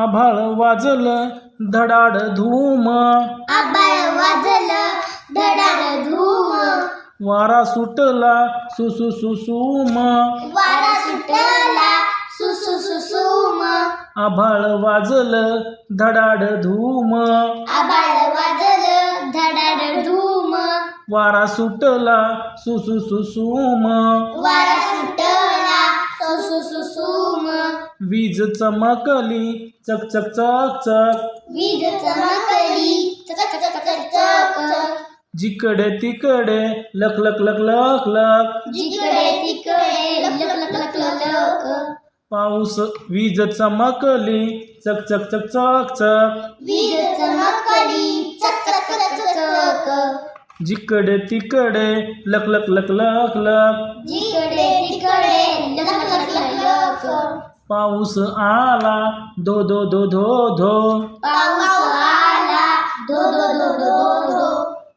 आभाळ वाजलं धडाड धूम, आभाळ वाजलं धडाड धूम, वारा सुटला सुसु सुसुम, वारा सुटला सुसु सुसुम, आभाळ वाजलं धडाड धूम, आभाळ वाजलं धडाड धूम, वारा सुटला सुसु सुसुम, वारा सुटला सुसु सुसुम, वीज चमकली चक चक चक चक, वीज चमकली चक चक चक चक, जिकडे तिकडे लक लक लक लक लक, जिकडे तिकडे लक लक लक लक लक, पाऊस वीज चमकली चक चक चक चक चक, वीज चमकली चक चक चक चक, जिकडे तिकडे लक लक लक लक लक, जिकडे तिकडे लक लक लक लक, पाऊस आला धो धो धो धो धो, पाऊस आला धो धो धो धो धो,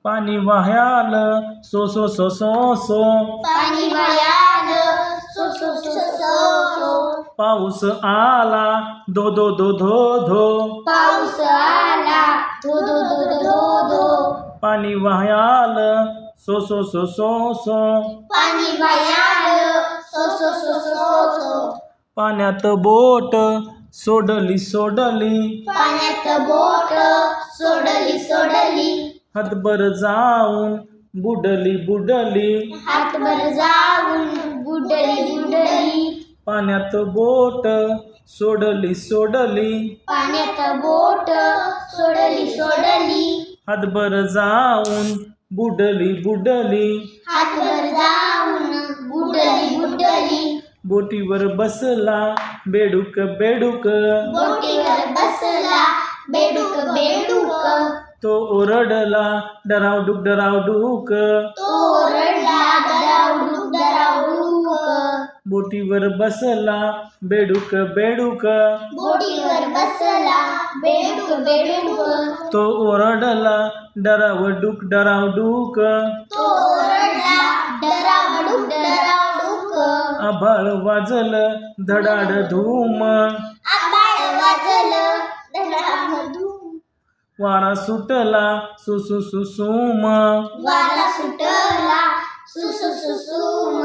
पाणी वाह्यालं सो सो सो सो सो, पाणी वायालं सो सो सो सो सो, पाऊस आला धो धो धो धो धो, पाऊस आला धो धो धो धो धो, पाणी वाह्यालं सो सो सो सो सो, पाणी वायालं सो सो सो सो सो, पाण्यात बोट सोडली सोडली, पाण्यात बोट सोडली सोडली, हातभर जाऊन बुडली बुडली, हातभर जाऊन बुडली बुडली, पाण्यात बोट सोडली सोडली, पाण्यात बोट सोडली सोडली, हातभर जाऊन बुडली बुडली, हातभर जाऊन बुडली बुडली, बोटीवर बसला बेडूक बेडूक, बोटीवर बसला बेडूक बेडूक, तो ओरडला डरावडूक डरावडूक, तो ओरडला डरावडूक डरावडूक, बोटीवर बसला बेडूक बेडूक, बोटीवर बसला बेडूक बेडूक, तो ओरडला डरावडूक डरावडूक, तो ओरडला डरावडूक डरावडूक, आभाळ वाजलं धडाड धूम, आभाळ वाजलं धडाड धूम, वारा सुटला सुसु सुसुम, वारा सुटला सुसु सुसुम,